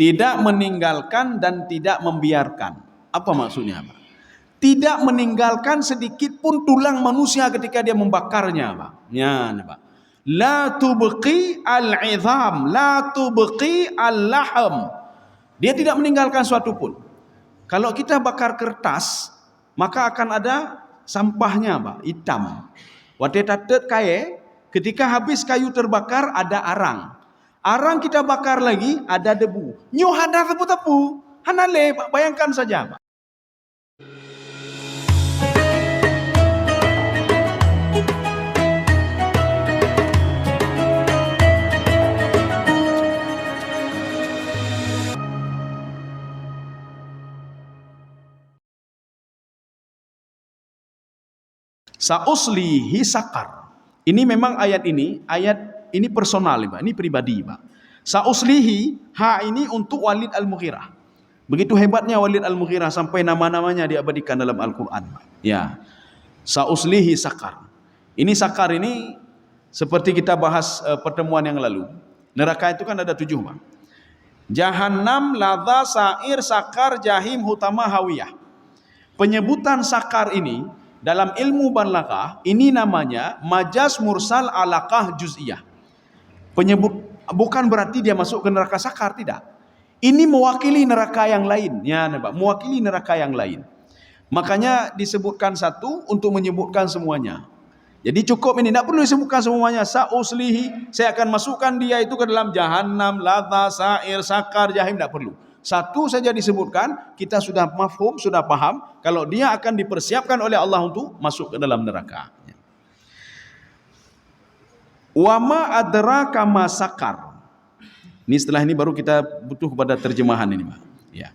Tidak meninggalkan dan tidak membiarkan. Apa maksudnya, Pak? Tidak meninggalkan sedikit pun tulang manusia ketika dia membakarnya, Pak. Ya, Pak. La tubqi al-'idham, la tubqi al-lahm. Dia tidak meninggalkan suatu pun. Kalau kita bakar kertas, maka akan ada sampahnya, Pak, hitam. Waktu tatet kaye, ketika habis kayu terbakar ada arang. Arang kita bakar lagi ada debu. Nyu ada tepu-tepu. Hanale, Pak, bayangkan saja, Pak. Sa'uslihi sakar. Ini memang ayat ini personal, Pak. Ini pribadi, Pak. Sa'uslihi, ha ini untuk Walid Al-Mughirah. Begitu hebatnya Walid Al-Mughirah sampai nama-namanya diabadikan dalam Al-Qur'an, Pak. Ya. Sa'uslihi sakar. Ini sakar ini seperti kita bahas pertemuan yang lalu. Neraka itu kan ada 7, Pak. Jahannam, ladza, sa'ir, sakar, jahim, hutama, hawiyah. Penyebutan sakar ini dalam ilmu balaghah ini namanya majaz mursal alaqah juz'iyah. Bukan berarti dia masuk ke neraka sakar, tidak. Ini mewakili neraka yang lain, ya, Pak, mewakili neraka yang lain. Makanya disebutkan satu untuk menyebutkan semuanya. Jadi cukup ini, tidak perlu disebutkan semuanya. Sa'uslihi, saya akan masukkan dia itu ke dalam jahannam, ladza, sa'ir, sakar, jahim, tidak perlu. Satu saja disebutkan, kita sudah mafhum, sudah paham kalau dia akan dipersiapkan oleh Allah untuk masuk ke dalam neraka. Wa ma adraka ma sakar. Ini setelah ini baru kita butuh kepada terjemahan ini, Pak. Ya.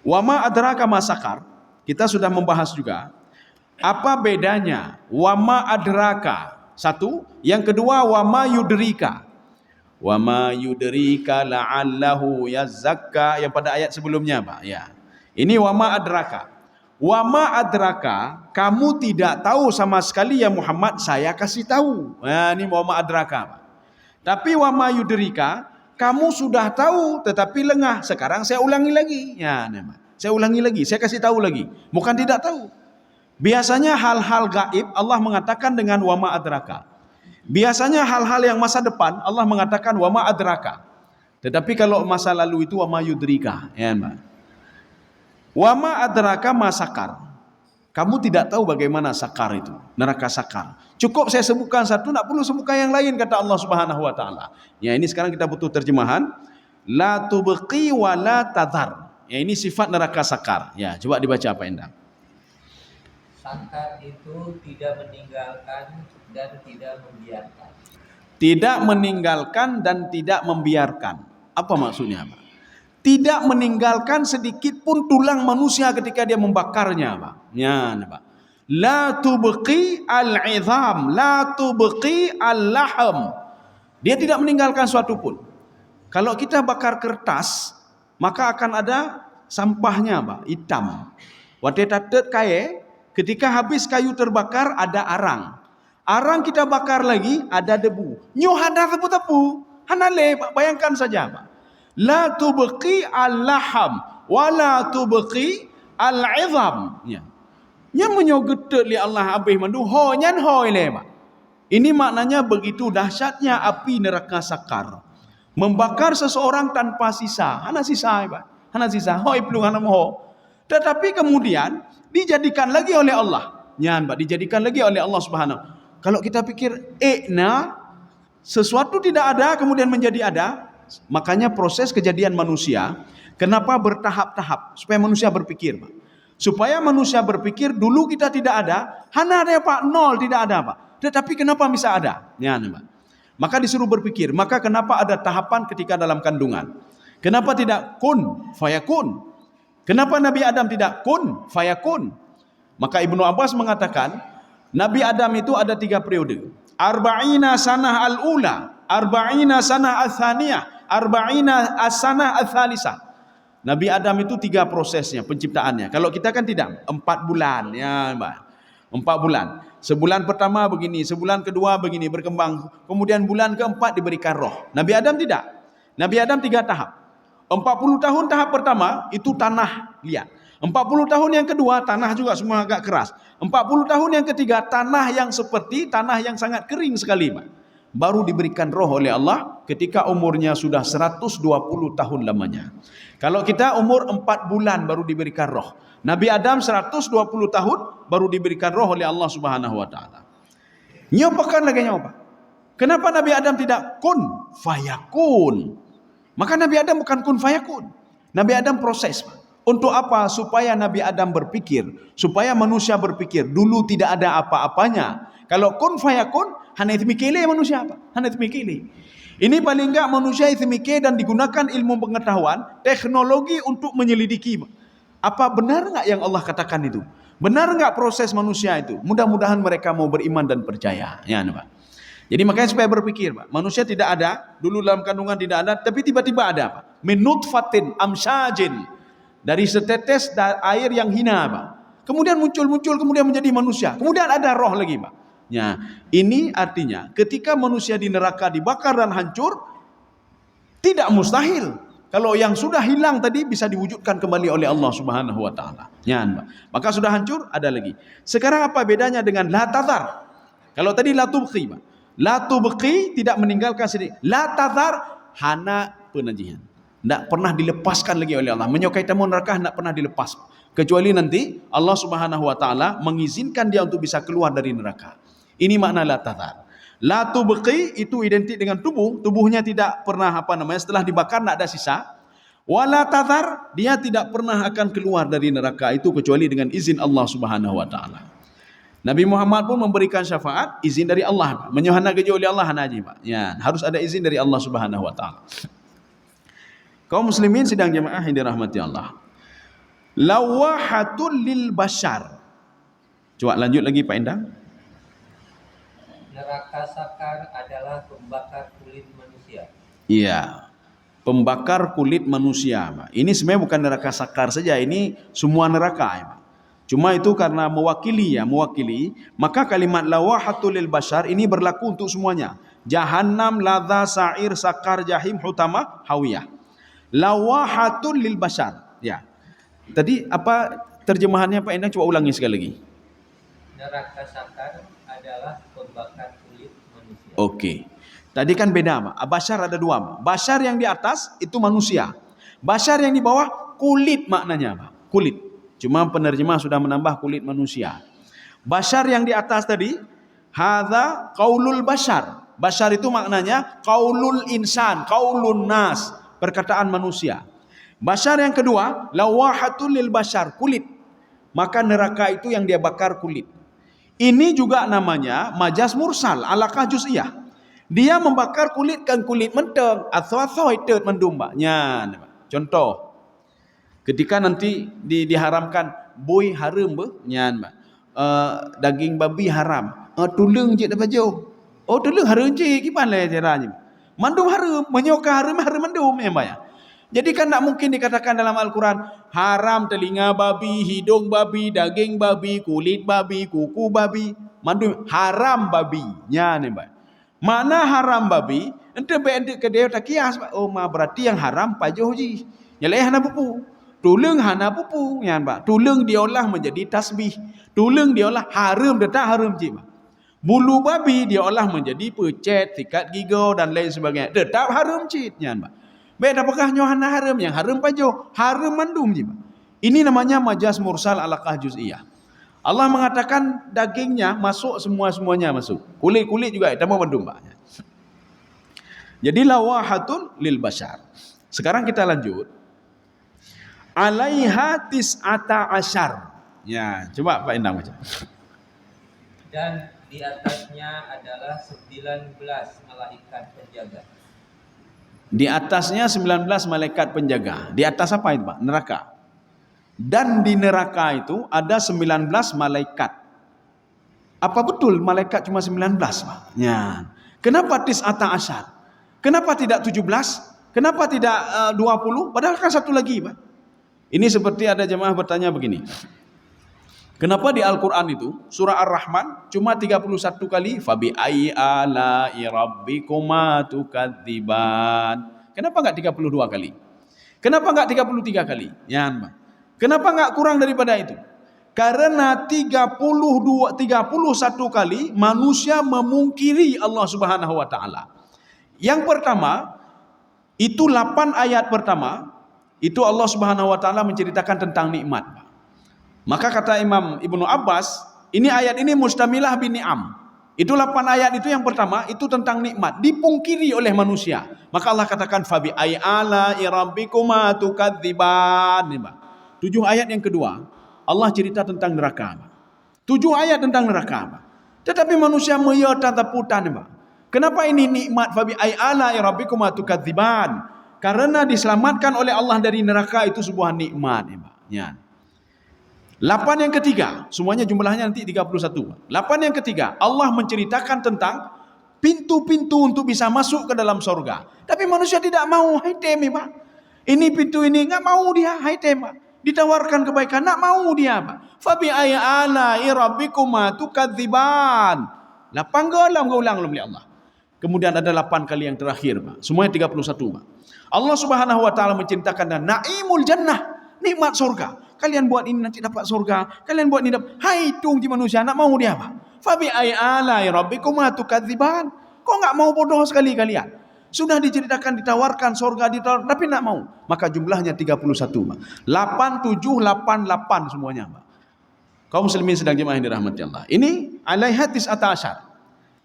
Wa ma adraka ma sakar. Kita sudah membahas juga apa bedanya wa ma adraka. Satu, yang kedua wa ma yudrika. Wa ma yudrika la'allahu yazakka, yang pada ayat sebelumnya, Pak. Ya. Ini wa ma adraka. Wa ma adraka, kamu tidak tahu sama sekali ya Muhammad, saya kasih tahu. Nah, ini wa ma adraka, Pak. Tapi wa ma yudrika, kamu sudah tahu tetapi lengah. Sekarang saya ulangi lagi. Ya, Pak. Saya ulangi lagi, saya kasih tahu lagi. Bukan tidak tahu. Biasanya hal-hal gaib Allah mengatakan dengan wa ma adraka. Biasanya hal-hal yang masa depan Allah mengatakan wa ma adraka. Tetapi kalau masa lalu itu wa ma yudrika, ya, Pak. Wa ma adraka ma sakar. Kamu tidak tahu bagaimana sakar itu, neraka sakar. Cukup saya sebutkan satu, tidak perlu sebutkan yang lain, kata Allah Subhanahu wa taala. Ya, ini sekarang kita butuh terjemahan. La tubqi wa la tadhar. Ya, ini sifat neraka sakar. Ya, coba dibaca apa Endang. Sakar itu tidak meninggalkan dan tidak membiarkan. Tidak meninggalkan dan tidak membiarkan. Apa maksudnya, Pak? Tidak meninggalkan sedikit pun tulang manusia ketika dia membakarnya, Pak. Ya, Pak. La tubqi al-'idham, la tubqi al-lahm. Dia tidak meninggalkan suatu pun. Kalau kita bakar kertas, maka akan ada sampahnya, Pak, hitam. Waktu tatet kaye, ketika habis kayu terbakar ada arang. Arang kita bakar lagi ada debu. Nyu ada tepu-tepu. Hanale, Pak, bayangkan saja, Pak. La tubqi al-laham wa la tubqi al-'idham. Ya. Nya menyogetet li Allah abih mandu ho nyan ho ile, Pak. Ini maknanya begitu dahsyatnya api neraka sakar. Membakar seseorang tanpa sisa. Hana sisa, Pak. Hana sisa. Hoi pelung hana moho. Tetapi kemudian dijadikan lagi oleh Allah. Nyan, Pak, dijadikan lagi oleh Allah Subhanahu. Kalau kita pikir sesuatu tidak ada kemudian menjadi ada, makanya proses kejadian manusia kenapa bertahap-tahap supaya manusia berpikir, Pak. Supaya manusia berpikir dulu kita tidak ada, hana ada, Pak, nol, tidak ada, Pak. Tetapi kenapa bisa ada? Nyan, Pak. Maka disuruh berpikir. Maka kenapa ada tahapan ketika dalam kandungan? Kenapa tidak kun fayakun? Kenapa Nabi Adam tidak kun fayakun? Maka Ibnu Abbas mengatakan Nabi Adam itu ada 3 periode. Arba'ina sanah al-ula, arba'ina sanah al-thaniyah, arba'ina as-sanah al-thalisah. Nabi Adam itu 3 prosesnya penciptaannya. Kalau kita kan tidak, 4 bulan, ya, Mbak. 4 bulan. Sebulan pertama begini, sebulan kedua begini, berkembang. Kemudian bulan keempat diberikan roh. Nabi Adam tidak. Nabi Adam 3 tahap. 40 tahun tahap pertama itu tanah liat. 40 tahun yang kedua tanah juga semua agak keras. 40 tahun yang ketiga tanah yang seperti tanah yang sangat kering sekali, Pak. Baru diberikan roh oleh Allah ketika umurnya sudah 120 tahun lamanya. Kalau kita umur 4 bulan baru diberikan roh. Nabi Adam 120 tahun baru diberikan roh oleh Allah Subhanahu wa taala. Nyopakan lagi nyoba. Kenapa Nabi Adam tidak kun fayakun? Maka Nabi Adam bukan kun fayakun. Nabi Adam proses, Pak. Untuk apa? Supaya Nabi Adam berpikir, supaya manusia berpikir. Dulu tidak ada apa-apanya. Kalau kun fayakun, hanya itu mikirnya manusia apa? Hanya itu mikirnya. Ini paling enggak manusia itu mikir dan digunakan ilmu pengetahuan, teknologi untuk menyelidiki. Apa benar enggak yang Allah katakan itu? Benar enggak proses manusia itu? Mudah-mudahan mereka mau beriman dan percaya. Ya, Pak. Jadi makanya supaya berpikir, Pak. Manusia tidak ada, dulu dalam kandungan tidak ada, tapi tiba-tiba ada, Pak. Min nutfatin amsyajin. Dari setetes air yang hina, Pak. Kemudian muncul, kemudian menjadi manusia. Kemudian ada roh lagi, Pak. Ya, ini artinya ketika manusia di neraka dibakar dan hancur, tidak mustahil. Kalau yang sudah hilang tadi bisa diwujudkan kembali oleh Allah Subhanahu wa taala. Ya, Pak. Maka sudah hancur, ada lagi. Sekarang apa bedanya dengan la tazar? Kalau tadi la tubqi, Pak. La tubqi tidak meninggalkan sedikit. La tazar hana penajihan. Tidak pernah dilepaskan lagi oleh Allah. Menyukai tamu neraka tidak pernah dilepas. Kecuali nanti Allah Subhanahu wa taala mengizinkan dia untuk bisa keluar dari neraka. Ini makna la tazar. La tubqi itu identik dengan tubuh. Tubuhnya tidak pernah setelah dibakar tidak ada sisa. Wala tazar, dia tidak pernah akan keluar dari neraka itu kecuali dengan izin Allah Subhanahu wa taala. Nabi Muhammad pun memberikan syafaat izin dari Allah. Menyuhana gaji oleh Allah haji, Pak. Ya, harus ada izin dari Allah Subhanahu wa taala. Kaum muslimin sidang jemaah yang dirahmati Allah. Lawahatul lil bashar. Coba lanjut lagi Pak Endang. Neraka sakar adalah pembakar kulit manusia. Iya. Pembakar kulit manusia, Pak. Ini sebenarnya bukan neraka sakar saja, ini semua neraka, ya, Pak. Cuma itu karena mewakili, maka kalimat lawahatul lil bashar ini berlaku untuk semuanya. Jahannam, ladza, sa'ir, sakar, jahim, hutama, hawiyah. Lawahatul lil bashar. Ya. Tadi apa terjemahannya Pak Endang, coba ulangi sekali lagi. Neraka sakar adalah pembakar kulit manusia. Oke. Tadi kan beda, Pak. Bashar ada dua, Pak. Bashar yang di atas itu manusia. Bashar yang di bawah kulit maknanya, Pak. Kulit. Cuma penerjemah sudah menambah kulit manusia. Bashar yang di atas tadi, hadza qaulul bashar. Bashar itu maknanya qaulul insan, qaulun nas, perkataan manusia. Bashar yang kedua, lawahatul lil bashar, kulit. Maka neraka itu yang dia bakar kulit. Ini juga namanya majas mursal, alaqah juz'iyah. Dia membakar kulit kan kulit menteng, atau itu mendumbaknya. Contoh, ketika nanti diharamkan boy haram nyan, daging babi haram. Tulung je dapat jauh. Oh tulung haram je, gimana caranya? Mandum haram, menyokah haram mandum ya. Jadi kan tak mungkin dikatakan dalam Al-Quran haram telinga babi, hidung babi, daging babi, kulit babi, kuku babi, mandum haram babi. Nyan, Mbak. Mana haram babi? Ente be ke dia tak kias. Oh ma berarti yang haram pajoh ji. Nyaleh hana pupu. Tulung hana pupu, nyan, Mbak. Tulung diolah menjadi tasbih. Tulung diolah haram tak haram ji, Mbak. Bulu babi diolah menjadi pecet, sikat gigau dan lain sebagainya. Tetap haram ji, nyan, Mbak. Beda apakah nyohana haram, yang haram pajoh, haram mandum ji, Mbak. Ini namanya majas mursal alaqah juz'iyah. Allah mengatakan dagingnya masuk semuanya masuk. Kulit juga itu mau mandum, Mbak. Jadi lawahatul lil bashar. Sekarang kita lanjut. Alaiha tis'ata asyar. Ya, coba Pak Endang baca. Dan di atasnya adalah 19 malaikat penjaga. Di atasnya 19 malaikat penjaga. Di atas apa itu, Pak? Neraka. Dan di neraka itu ada 19 malaikat. Apa betul malaikat cuma 19, Pak? Ya. Kenapa tis'ata asyar? Kenapa tidak 17? Kenapa tidak 20? Padahal kan satu lagi, Pak. Ini seperti ada jemaah bertanya begini. Kenapa di Al-Quran itu surah Ar-Rahman cuma 31 kali fabi ayyi ala'i rabbikuma tukadziban? Kenapa enggak 32 kali? Kenapa enggak 33 kali? Ya, Pak. Kenapa enggak kurang daripada itu? Karena 31 kali manusia memungkiri Allah Subhanahu wa taala. Yang pertama, itu 8 ayat pertama, itu Allah Subhanahu wa taala menceritakan tentang nikmat. Maka kata Imam Ibnu Abbas, ini ayat ini mustamilah bin ni'am. Itu 8 ayat itu yang pertama, itu tentang nikmat, dipungkiri oleh manusia. Maka Allah katakan fabi ay ala rabbikuma tukadziban. 7 ayat yang kedua, Allah cerita tentang neraka. 7 ayat tentang neraka. Tetapi manusia taputan. Kenapa ini nikmat fabi ay ala rabbikuma tukadziban? Karena diselamatkan oleh Allah dari neraka itu sebuah nikmat. Ya. 8 yang ketiga, semuanya jumlahnya nanti 31. 8 yang ketiga, Allah menceritakan tentang pintu-pintu untuk bisa masuk ke dalam surga. Tapi manusia tidak mau, hai temi, Pak. Ini pintu ini enggak mau dia, hai tema. Ditawarkan kebaikan, enggak mau dia, Pak. Fa bi ayala rabbikuma tukadziban. 8 ulang oleh Allah. Kemudian ada 8 kali yang terakhir, Pak. Semuanya 31, Pak. Allah Subhanahu wa taala menceritakan naimul jannah, nikmat surga. Kalian buat ini nanti dapat surga. Kalian buat ini dapat. Hai tunggu manusia, nak mau dia apa? Fabi ayala rabbikuma tukadziban. Kok enggak mau bodoh sekali kalian? Sudah diceritakan, ditawarkan surga, ditawarkan, tapi enggak mau. Maka jumlahnya 31, Pak. 8 7 8 8 semuanya, Pak. Kaum muslimin sedang jemaah yang dirahmati Allah. Ini alaiha tis'ata asyar.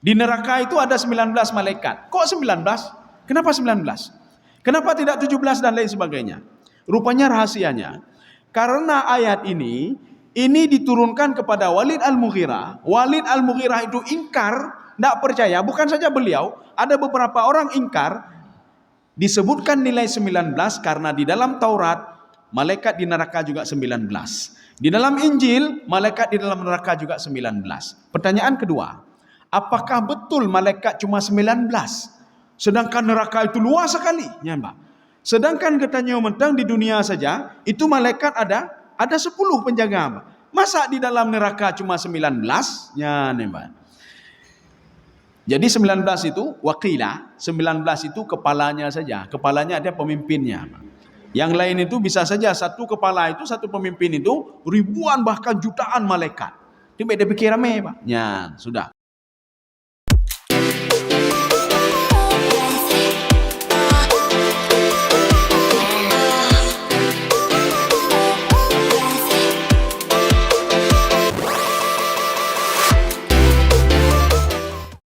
Di neraka itu ada 19 malaikat. Kok 19? Kenapa 19? Kenapa tidak 17 dan lain sebagainya? Rupanya rahasianya, karena ayat ini diturunkan kepada Walid Al-Mughirah. Walid Al-Mughirah itu ingkar, tidak percaya. Bukan saja beliau, ada beberapa orang ingkar. Disebutkan nilai 19 karena di dalam Taurat malaikat di neraka juga 19. Di dalam Injil malaikat di dalam neraka juga 19. Pertanyaan kedua, apakah betul malaikat cuma 19? Sedangkan neraka itu luas sekali, ya, Mbak. Sedangkan katanya mentang di dunia saja itu malaikat ada 10 penjaga. Masa di dalam neraka cuma 19? Ya, Mbak. Jadi 19 itu wakila, 19 itu kepalanya saja. Kepalanya ada pemimpinnya. Yang lain itu bisa saja satu kepala itu, satu pemimpin itu ribuan bahkan jutaan malaikat. Itu beda pikir rame, Pak. Ya, sudah.